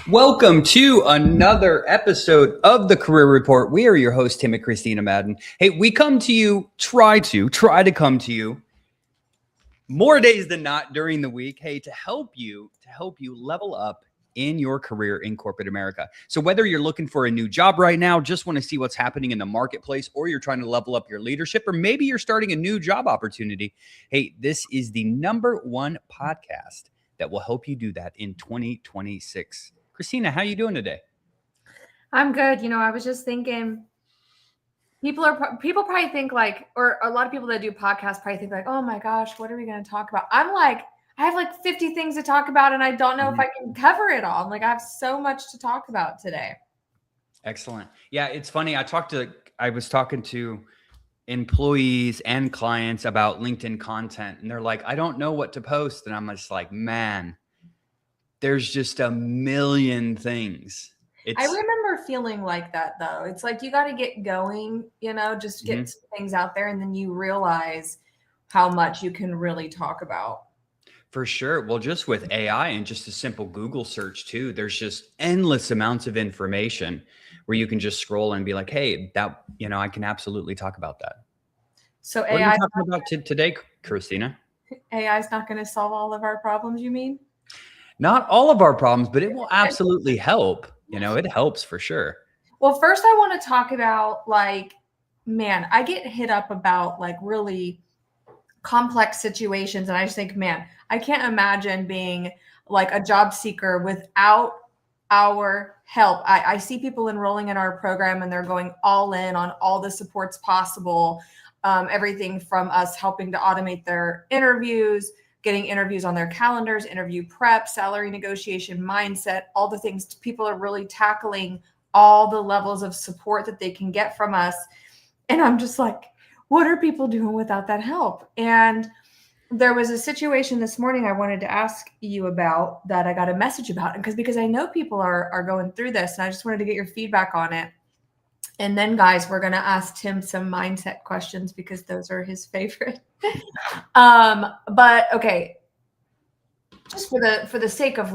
Welcome to another episode of the Career Report. We are your hosts, Tim and Christina Madden. Hey, we come to you, try to come to you more days than not during the week. Hey, to help you level up in your career in corporate America. So whether you're looking for a new job right now, just want to see what's happening in the marketplace, or you're trying to level up your leadership, or maybe you're starting a new job opportunity. Hey, this is the #1 podcast that will help you do that in 2026. Christina, how are you doing today? I'm good. I was just thinking people probably think like, or a lot of people that do podcasts probably think like, oh my gosh, what are we going to talk about? I'm like, I have like 50 things to talk about and I don't know if I can cover it all. I'm like, I have so much to talk about today. Excellent. Yeah, it's funny. I was talking to employees and clients about LinkedIn content, and they're like, I don't know what to post. And I'm just like, man, there's just a million things. I remember feeling like that though. It's like, you got to get going, just get some things out there, and then you realize how much you can really talk about. For sure. Well, just with AI and just a simple Google search too, there's just endless amounts of information where you can just scroll and be like, hey, that, I can absolutely talk about that. So what are you talking about today, Christina? AI is not going to solve all of our problems, you mean? Not all of our problems, but it will absolutely help. It helps for sure. Well, first I want to talk about I get hit up about like really complex situations. And I just think, man, I can't imagine being like a job seeker without our help. I see people enrolling in our program and they're going all in on all the supports possible. Everything from us helping to automate their interviews, getting interviews on their calendars, interview prep, salary negotiation, mindset, all the things. People are really tackling all the levels of support that they can get from us. And I'm just like, what are people doing without that help? And there was a situation this morning I wanted to ask you about that I got a message about, because I know people are going through this, and I just wanted to get your feedback on it. And then, guys, we're going to ask Tim some mindset questions because those are his favorite. But okay, just for the sake of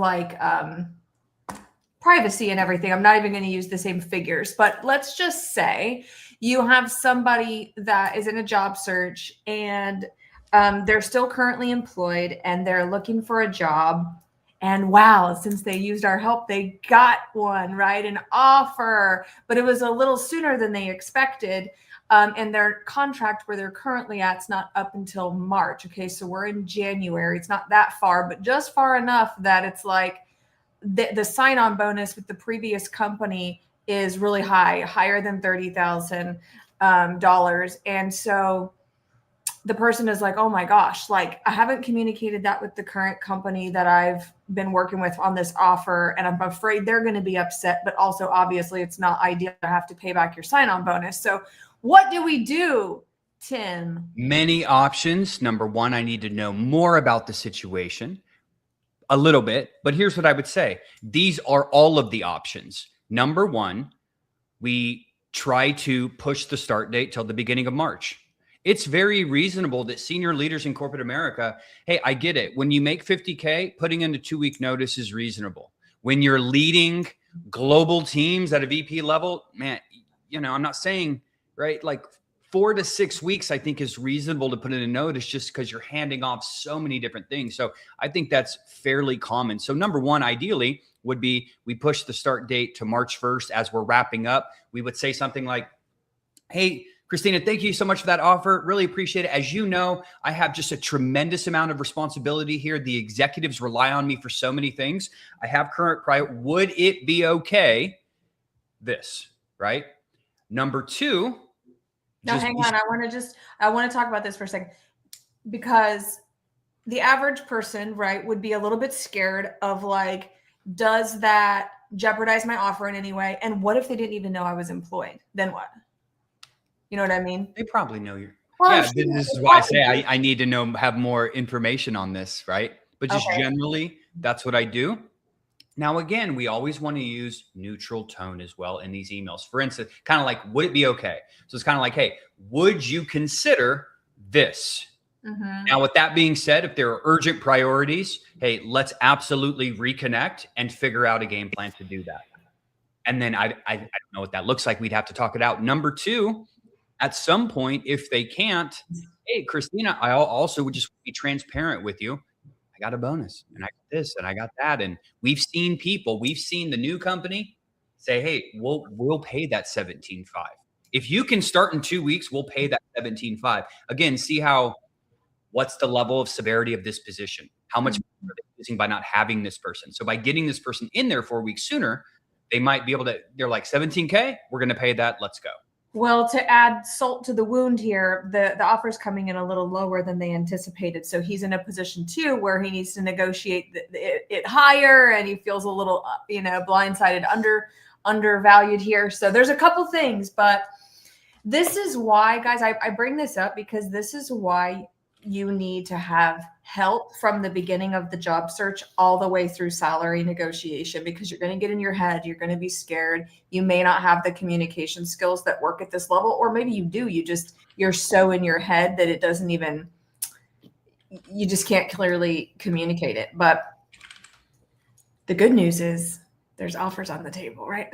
privacy and everything, I'm not even going to use the same figures, but let's just say you have somebody that is in a job search and they're still currently employed and they're looking for a job. And wow, since they used our help, they got one, right? An offer, but it was a little sooner than they expected. And their contract where they're currently at is not up until March. Okay, so we're in January. It's not that far, but just far enough that it's like the sign-on bonus with the previous company is really high, higher than $30,000. And so the person is like, oh my gosh, like I haven't communicated that with the current company that I've been working with on this offer. And I'm afraid they're going to be upset, but also obviously it's not ideal to have to pay back your sign-on bonus. So what do we do, Tim? Many options. Number one, I need to know more about the situation a little bit, but here's what I would say. These are all of the options. Number one, we try to push the start date till the beginning of March. It's very reasonable that senior leaders in corporate America, hey, I get it. When you make 50K, putting in a 2-week notice is reasonable. When you're leading global teams at a VP level, man, I'm not saying, right, like 4 to 6 weeks, I think is reasonable to put in a notice just because you're handing off so many different things. So I think that's fairly common. So number one, ideally, would be we push the start date to March 1st as we're wrapping up. We would say something like, hey, Christina, thank you so much for that offer. Really appreciate it. As you know, I have just a tremendous amount of responsibility here. The executives rely on me for so many things. I have current priority. Would it be okay? This, right? Number two. Now, hang on. I want to talk about this for a second, because the average person, right, would be a little bit scared of like, does that jeopardize my offer in any way? And what if they didn't even know I was employed? Then what? You know what I mean? They probably know you're. Well, yeah, this is why I say I need to have more information on this, right? But just generally, that's what I do. Now, again, we always want to use neutral tone as well in these emails. For instance, kind of like, would it be okay? So it's kind of like, hey, would you consider this? Mm-hmm. Now, with that being said, if there are urgent priorities, hey, let's absolutely reconnect and figure out a game plan to do that. And then I don't know what that looks like. We'd have to talk it out. Number two, at some point, if they can't, hey, Christina, I also would just be transparent with you. I got a bonus and I got this and I got that. And we've seen the new company say, hey, we'll pay that 17.5. If you can start in 2 weeks, we'll pay that 17.5. Again, see what's the level of severity of this position? How much are they losing by not having this person? So by getting this person in there 4 weeks sooner, they might be able to, they're like 17K, we're going to pay that. Let's go. Well, to add salt to the wound here, the offer's coming in a little lower than they anticipated. So he's in a position too where he needs to negotiate it higher, and he feels a little, blindsided, undervalued here. So there's a couple things, but this is why, guys, I bring this up because this is why you need to have help from the beginning of the job search all the way through salary negotiation, because you're going to get in your head. You're going to be scared. You may not have the communication skills that work at this level, or maybe you do. You're so in your head that it doesn't even, you just can't clearly communicate it. But the good news is there's offers on the table, right?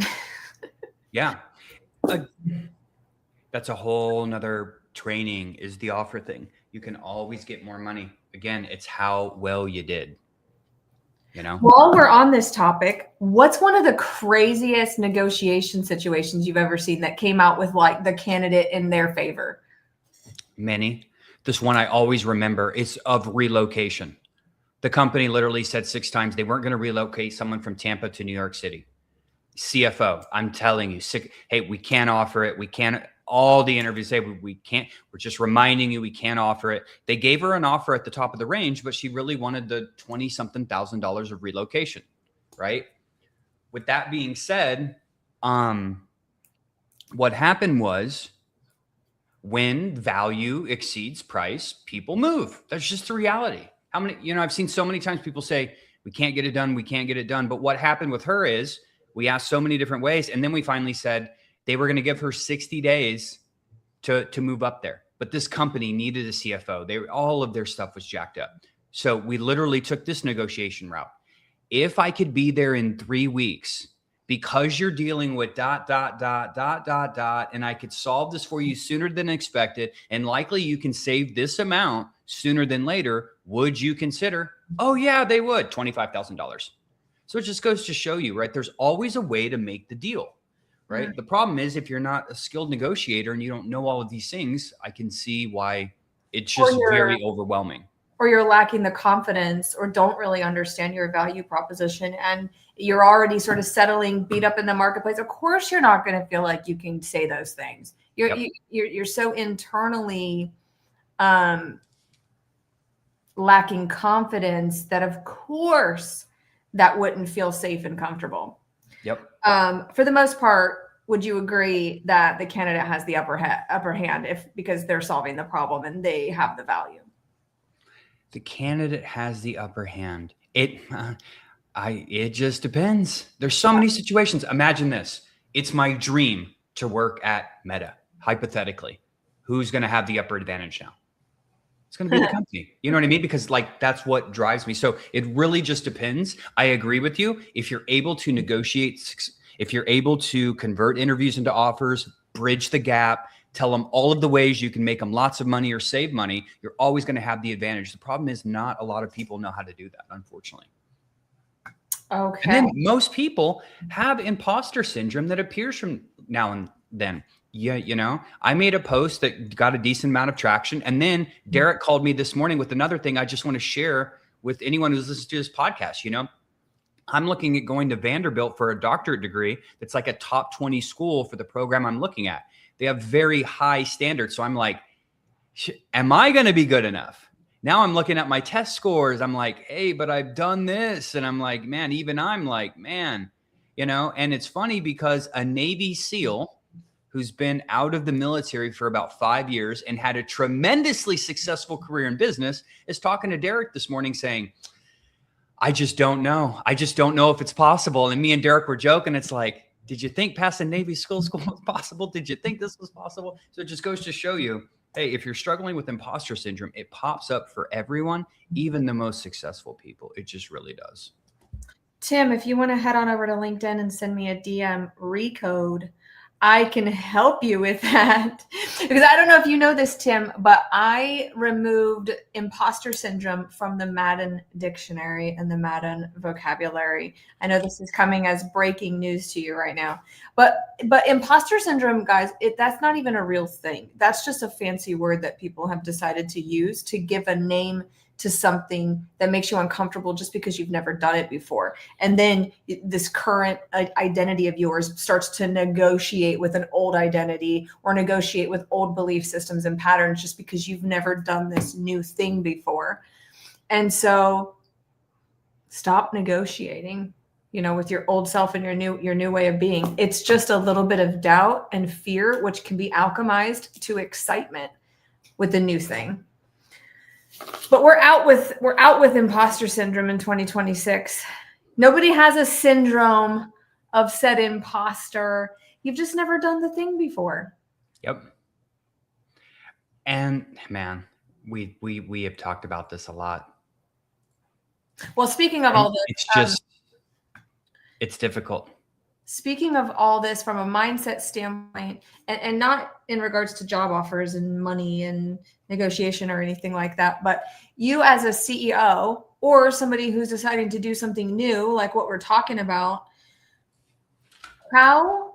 Yeah. That's a whole nother training, is the offer thing. You can always get more money. Again, it's how well you did. While we're on this topic, what's one of the craziest negotiation situations you've ever seen that came out with like the candidate in their favor? Many. This one I always remember is of relocation. The company literally said 6 times they weren't going to relocate someone from Tampa to New York City. CFO, I'm telling you, hey, we can't offer it. We can't. All the interviews say we can't. We're just reminding you we can't offer it. They gave her an offer at the top of the range, but she really wanted the $20-something thousand of relocation, right? With that being said, what happened was when value exceeds price, people move. That's just the reality. How many, I've seen so many times people say, we can't get it done. We can't get it done. But what happened with her is we asked so many different ways. And then we finally said, they were going to give her 60 days to move up there. But this company needed a CFO. All of their stuff was jacked up. So we literally took this negotiation route. If I could be there in 3 weeks, because you're dealing with ... and I could solve this for you sooner than expected, and likely you can save this amount sooner than later, would you consider? Oh yeah, they would. $25,000. So it just goes to show you, right? There's always a way to make the deal. Right. Mm-hmm. The problem is if you're not a skilled negotiator and you don't know all of these things, I can see why it's just very overwhelming. Or you're lacking the confidence or don't really understand your value proposition, and you're already sort of settling, beat up in the marketplace. Of course, you're not going to feel like you can say those things. You're so internally lacking confidence that, of course, that wouldn't feel safe and comfortable. Yep. For the most part, would you agree that the candidate has the upper hand because they're solving the problem and they have the value? The candidate has the upper hand. It just depends. There's so many situations. Imagine this. It's my dream to work at Meta, hypothetically. Who's going to have the upper advantage now? It's going to be the company. You know what I mean? Because that's what drives me. So it really just depends. I agree with you. If you're able to negotiate, if you're able to convert interviews into offers, bridge the gap, tell them all of the ways you can make them lots of money or save money, you're always going to have the advantage. The problem is not a lot of people know how to do that, unfortunately. Okay. And then most people have imposter syndrome that appears from now and then. Yeah, I made a post that got a decent amount of traction. And then Derek called me this morning with another thing I just want to share with anyone who's listening to this podcast. I'm looking at going to Vanderbilt for a doctorate degree. That's like a top 20 school for the program I'm looking at. They have very high standards. So I'm like, am I going to be good enough? Now I'm looking at my test scores. I'm like, hey, but I've done this. And I'm like, man, and it's funny because a Navy SEAL who's been out of the military for about 5 years and had a tremendously successful career in business is talking to Derek this morning saying, I just don't know. I just don't know if it's possible. And me and Derek were joking. It's like, did you think passing Navy school was possible? Did you think this was possible? So it just goes to show you, Hey, if you're struggling with imposter syndrome, it pops up for everyone, even the most successful people. It just really does. Tim, if you want to head on over to LinkedIn and send me a DM recode, I can help you with that. Because I don't know if you know this, Tim, but I removed imposter syndrome from the Madden dictionary and the Madden vocabulary. I know this is coming as breaking news to you right now. But imposter syndrome, guys, that's not even a real thing. That's just a fancy word that people have decided to use to give a name to something that makes you uncomfortable just because you've never done it before. And then this current identity of yours starts to negotiate with an old identity or negotiate with old belief systems and patterns just because you've never done this new thing before. And so stop negotiating, with your old self and your new way of being. It's just a little bit of doubt and fear, which can be alchemized to excitement with the new thing. But we're out with imposter syndrome in 2026. Nobody has a syndrome of said imposter. You've just never done the thing before. Yep. And man, we have talked about this a lot. Well, speaking of all this, it's just it's difficult. Speaking of all this from a mindset standpoint, and not in regards to job offers and money and negotiation or anything like that, but you as a CEO or somebody who's deciding to do something new, like what we're talking about, how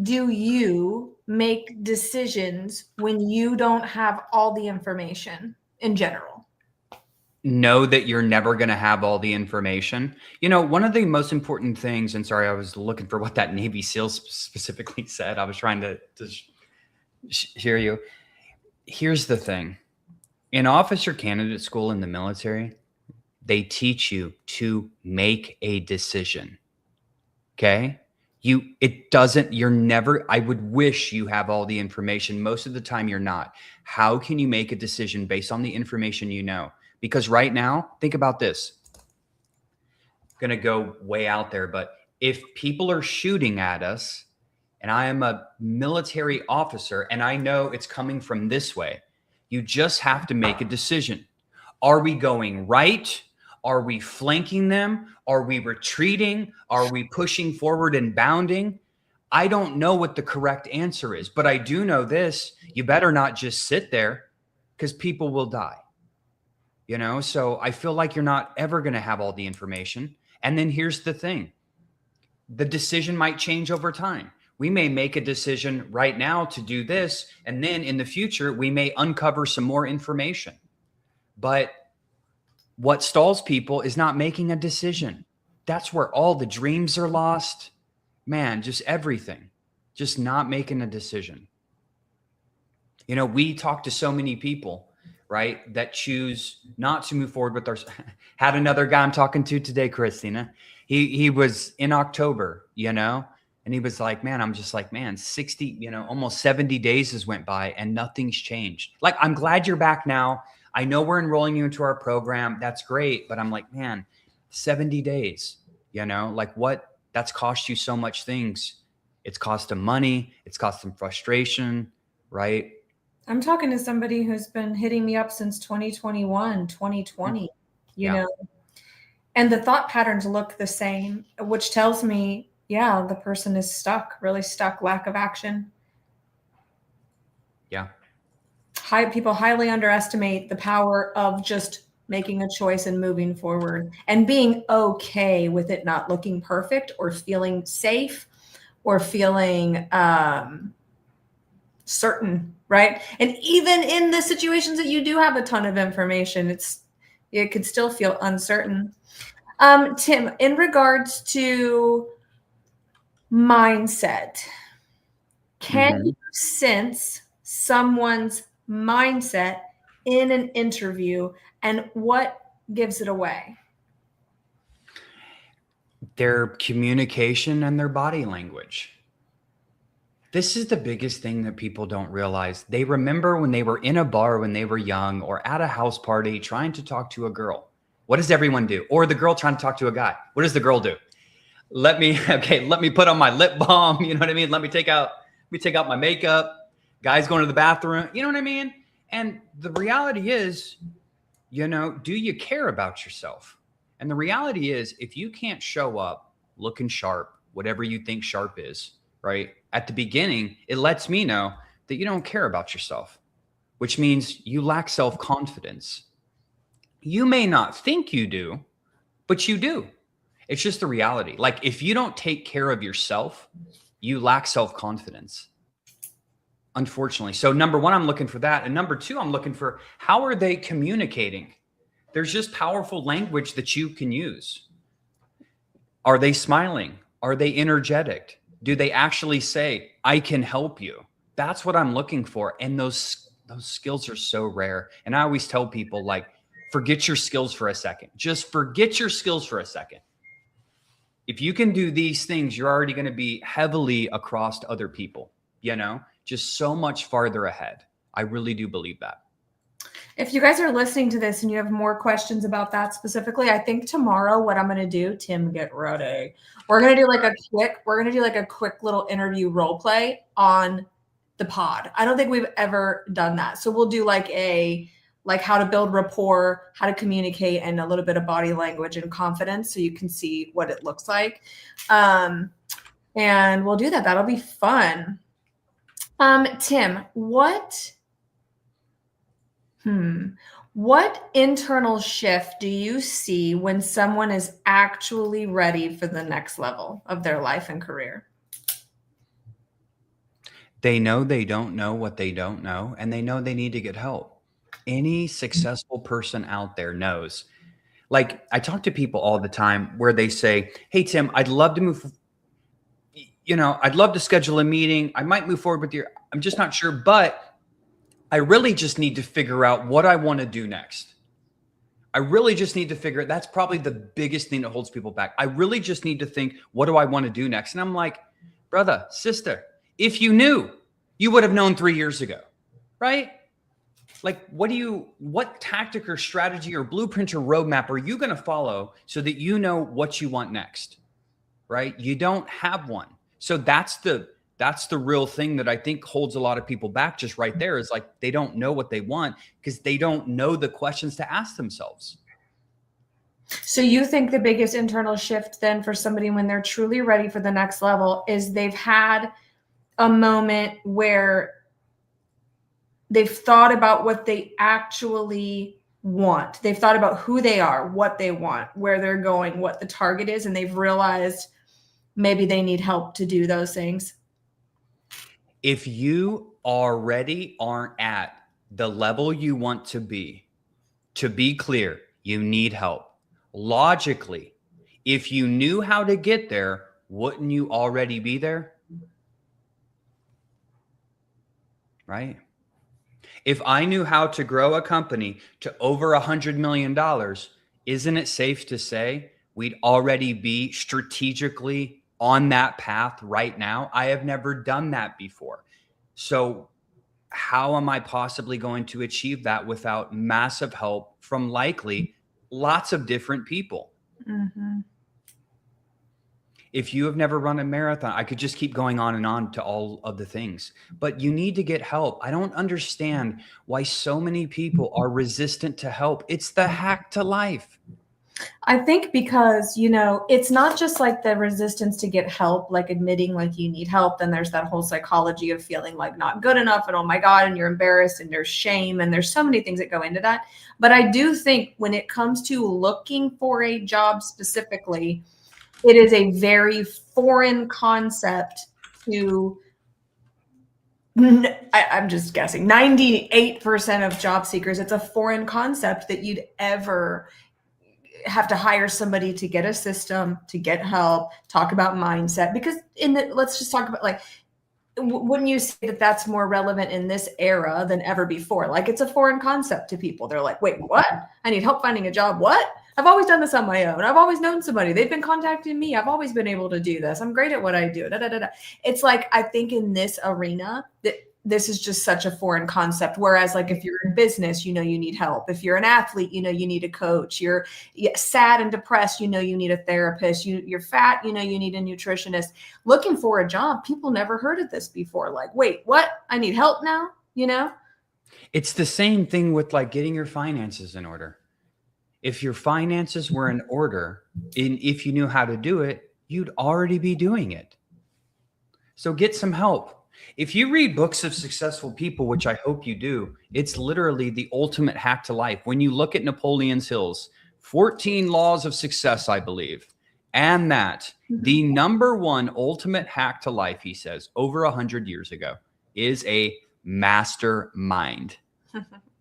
do you make decisions when you don't have all the information in general? Know that you're never going to have all the information. One of the most important things, and sorry, I was looking for what that Navy SEAL specifically said. I was trying to hear you. Here's the thing. In officer candidate school in the military, they teach you to make a decision. Okay? I would wish you have all the information. Most of the time you're not. How can you make a decision based on the information you know? Because right now, think about this. I'm going to go way out there, but if people are shooting at us and I am a military officer and I know it's coming from this way, you just have to make a decision. Are we going right? Are we flanking them? Are we retreating? Are we pushing forward and bounding? I don't know what the correct answer is, but I do know this. You better not just sit there because people will die. So I feel like you're not ever going to have all the information. And then here's the thing. The decision might change over time. We may make a decision right now to do this, and then in the future, we may uncover some more information. But what stalls people is not making a decision. That's where all the dreams are lost. Man, just everything. Just not making a decision. We talk to so many people, right, that choose not to move forward with had another guy I'm talking to today, Christina. He was in October, and he was like, man, I'm just like, man, 60, almost 70 days has went by and nothing's changed. Like, I'm glad you're back now. I know we're enrolling you into our program. That's great. But I'm like, man, 70 days, like what? That's cost you so much things. It's cost them money. It's cost them frustration, right? I'm talking to somebody who's been hitting me up since 2021, 2020, you know, and the thought patterns look the same, which tells me, yeah, the person is stuck, really stuck, lack of action. Yeah. People highly underestimate the power of just making a choice and moving forward and being okay with it not looking perfect or feeling safe or feeling certain, right? And even in the situations that you do have a ton of information, it could still feel uncertain. Tim, in regards to mindset, can you sense someone's mindset in an interview, and what gives it away? Their communication and their body language. This is the biggest thing that people don't realize. They remember when they were in a bar when they were young or at a house party trying to talk to a girl. What does everyone do? Or the girl trying to talk to a guy. What does the girl do? Let me put on my lip balm. You know what I mean? Let me take out my makeup. Guys going to the bathroom. You know what I mean? And the reality is, do you care about yourself? And the reality is, if you can't show up looking sharp, whatever you think sharp is, right? At the beginning, it lets me know that you don't care about yourself, which means you lack self-confidence. You may not think you do, but you do. It's just the reality. Like if you don't take care of yourself, you lack self-confidence, unfortunately. So number one, I'm looking for that. And number two, I'm looking for how are they communicating? There's just powerful language that you can use. Are they smiling? Are they energetic? Do they actually say, I can help you? That's what I'm looking for. And those skills are so rare. And I always tell people, like, forget your skills for a second. Just forget your skills for a second. If you can do these things, you're already going to be heavily across to other people, just so much farther ahead. I really do believe that. If you guys are listening to this and you have more questions about that specifically, I think tomorrow what I'm going to do, Tim, get ready. We're going to do like a quick little interview role play on the pod. I don't think we've ever done that. So we'll do like how to build rapport, how to communicate, and a little bit of body language and confidence so you can see what it looks like. And we'll do that. That'll be fun. Tim, what internal shift do you see when someone is actually ready for the next level of their life and career? They know they don't know what they don't know, and they know they need to get help. Any successful person out there knows. Like I talk to people all the time where they say, hey, Tim, I'd love to move, I'd love to schedule a meeting. I might move forward with you. I'm just not sure, but I really just need to figure out what I want to do next. I really just need to figure it. That's probably the biggest thing that holds people back. I really just need to think, what do I want to do next? And I'm like, brother, sister, if you knew, you would have known 3 years ago, right? Like, what tactic or strategy or blueprint or roadmap are you going to follow so that you know what you want next, right? You don't have one. So that's the real thing that I think holds a lot of people back just right there is like, they don't know what they want because they don't know the questions to ask themselves. So you think the biggest internal shift then for somebody when they're truly ready for the next level is they've had a moment where they've thought about what they actually want. They've thought about who they are, what they want, where they're going, what the target is, and they've realized maybe they need help to do those things. If you already aren't at the level you want to be clear, you need help. Logically, if you knew how to get there, wouldn't you already be there? Right? If I knew how to grow a company to over $100 million, isn't it safe to say we'd already be strategically on that path right now? I have never done that before. So how am I possibly going to achieve that without massive help from likely lots of different people? Mm-hmm. If you have never run a marathon, I could just keep going on and on to all of the things, but you need to get help. I don't understand why so many people are resistant to help. It's the hack to life. I think because, it's not just like the resistance to get help, like admitting like you need help. Then there's that whole psychology of feeling like not good enough and oh my God, and you're embarrassed and there's shame and there's so many things that go into that. But I do think when it comes to looking for a job specifically, it is a very foreign concept to, I'm just guessing, 98% of job seekers. It's a foreign concept that you'd ever have to hire somebody to get a system, to get help, talk about mindset. Because let's just talk about wouldn't you say that that's more relevant in this era than ever before? Like it's a foreign concept to people. They're like, wait, what? I need help finding a job. What? I've always done this on my own. I've always known somebody. They've been contacting me. I've always been able to do this. I'm great at what I do. Da, da, da, da. It's like, I think in this arena that this is just such a foreign concept. Whereas like if you're in business, you need help. If you're an athlete, you need a coach. You're sad and depressed, you need a therapist. You're fat, you need a nutritionist. Looking for a job, people never heard of this before. Like, wait, what? I need help now, It's the same thing with like getting your finances in order. If your finances were in order, and if you knew how to do it, you'd already be doing it. So get some help. If you read books of successful people, which I hope you do, it's literally the ultimate hack to life. When you look at Napoleon's Hill's 14 laws of success, I believe, and that the number one ultimate hack to life, he says, over 100 years ago, is a mastermind.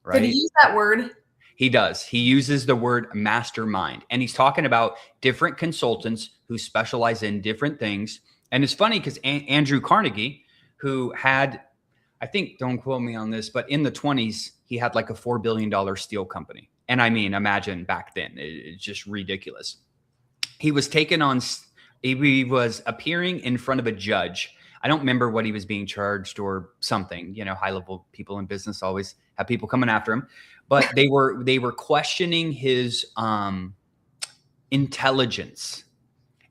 Right? Did he use that word? He does. He uses the word mastermind, and he's talking about different consultants who specialize in different things. And it's funny because Andrew Carnegie, who had, I think, don't quote me on this, but in the 20s, he had like a $4 billion steel company. And I mean, imagine back then, it's just ridiculous. He was he was appearing in front of a judge. I don't remember what he was being charged or something. You know, high level people in business always have people coming after him, but they were questioning his intelligence,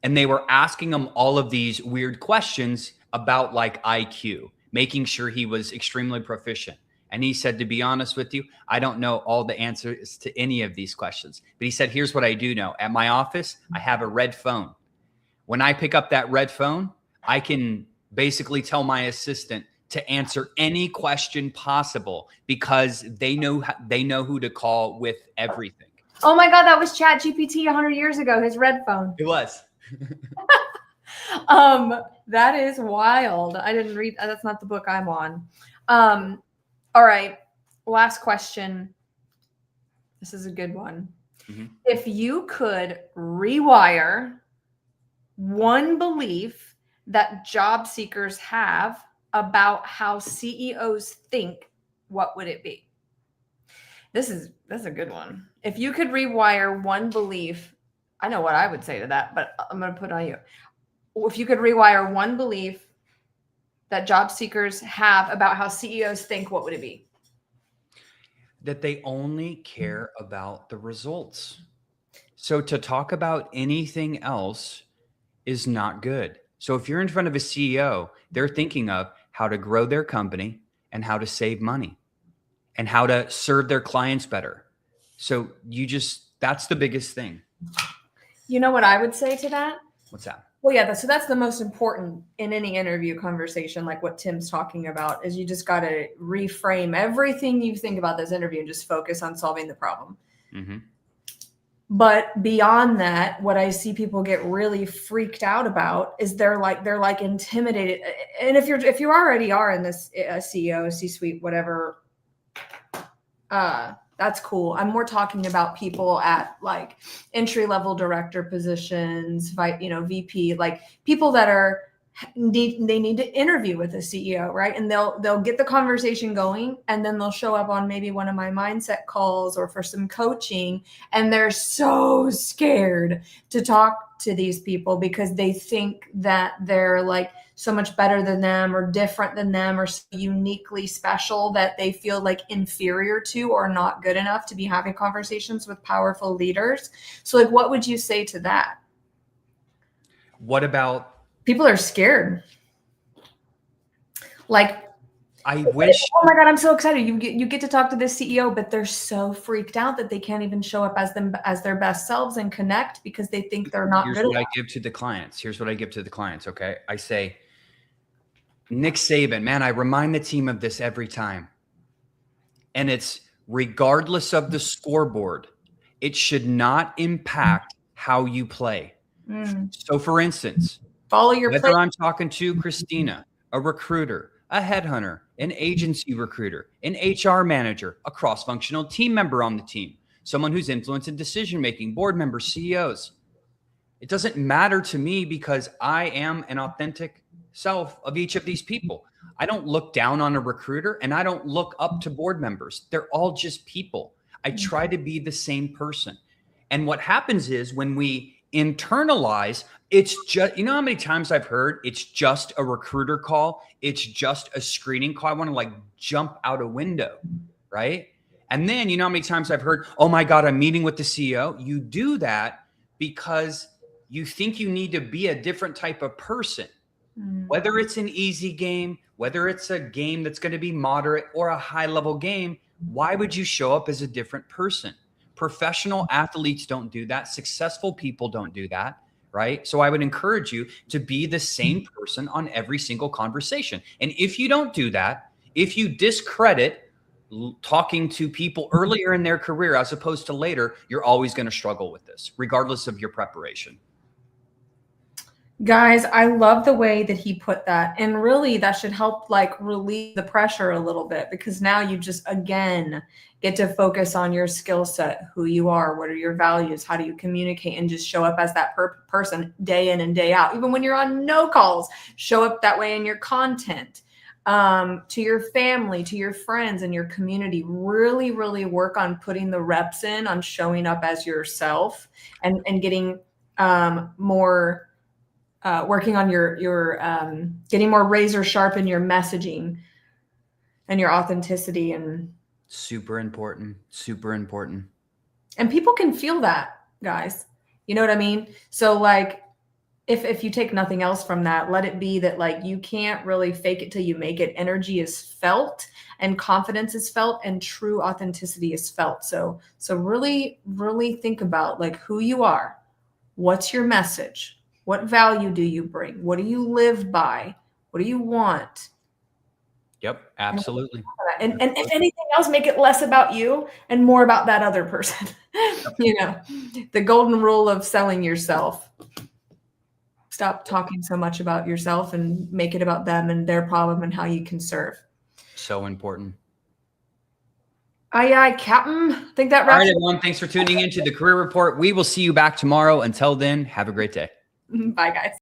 and they were asking him all of these weird questions about like IQ, making sure he was extremely proficient. And he said, to be honest with you, I don't know all the answers to any of these questions. But he said, here's what I do know. At my office, I have a red phone. When I pick up that red phone, I can basically tell my assistant to answer any question possible because they know who to call with everything. Oh my God, that was ChatGPT 100 years ago, his red phone. It was. That is wild. I didn't read, that's not the book I'm on. All right. Last question. This is a good one. Mm-hmm. If you could rewire one belief that job seekers have about how CEOs think, what would it be? That's a good one. If you could rewire one belief, I know what I would say to that, but I'm going to put it on you. If you could rewire one belief that job seekers have about how CEOs think, what would it be? That they only care about the results. So to talk about anything else is not good. So if you're in front of a CEO, they're thinking of how to grow their company and how to save money and how to serve their clients better. So that's the biggest thing. You know what I would say to that? What's that? Well, yeah, so that's the most important in any interview conversation, like what Tim's talking about, is you just got to reframe everything you think about this interview and just focus on solving the problem. Mm-hmm. But beyond that, what I see people get really freaked out about is they're like intimidated. And if you already are in this CEO, C-suite, whatever, that's cool. I'm more talking about people at like entry-level director positions, VP, like people that they need to interview with a CEO, right? And they'll get the conversation going, and then they'll show up on maybe one of my mindset calls or for some coaching, and they're so scared to talk to these people because they think that they're like so much better than them or different than them or so uniquely special that they feel like inferior to or not good enough to be having conversations with powerful leaders. So like, what would you say to that? What about people are scared? Like, I wish. Oh my God, I'm so excited. You get to talk to this CEO, but they're so freaked out that they can't even show up as their best selves and connect because they think they're not good enough. Here's what I give to the clients. Okay. I say, Nick Saban, man, I remind the team of this every time. And it's regardless of the scoreboard, it should not impact how you play. So for instance, follow your whether I'm talking to Christina, a recruiter, a headhunter, an agency recruiter, an HR manager, a cross-functional team member on the team, someone who's influencing decision-making, board members, CEOs. It doesn't matter to me because I am an authentic self of each of these people. I don't look down on a recruiter and I don't look up to board members. They're all just people. I try to be the same person. And what happens is when we internalize, it's just, you know how many times I've heard it's just a recruiter call, it's just a screening call. I want to like jump out a window, right? And then you know how many times I've heard, oh my God, I'm meeting with the CEO. You do that because you think you need to be a different type of person. Whether it's an easy game, whether it's a game that's going to be moderate or a high level game, why would you show up as a different person? Professional athletes don't do that. Successful people don't do that, right? So I would encourage you to be the same person on every single conversation. And if you don't do that, if you discredit talking to people earlier in their career as opposed to later, you're always going to struggle with this, regardless of your preparation. Guys, I love the way that he put that. And really that should help like relieve the pressure a little bit, because now you just, again, get to focus on your skill set, who you are, what are your values, how do you communicate, and just show up as that person day in and day out. Even when you're on no calls, show up that way in your content, to your family, to your friends and your community. Really, really work on putting the reps in on showing up as yourself, and getting more working on your getting more razor sharp in your messaging and your authenticity. And super important, super important. And people can feel that, guys. You know what I mean? So like, if you take nothing else from that, let it be that like, you can't really fake it till you make it. Energy is felt, and confidence is felt, and true authenticity is felt. So really, really think about like who you are. What's your message? What value do you bring? What do you live by? What do you want? Yep, absolutely. And if anything else, make it less about you and more about that other person. You know, the golden rule of selling yourself. Stop talking so much about yourself and make it about them and their problem and how you can serve. So important. Aye, aye, Captain. I think that wraps. All right, everyone. Thanks for tuning into the Career Report. We will see you back tomorrow. Until then, have a great day. Bye, guys.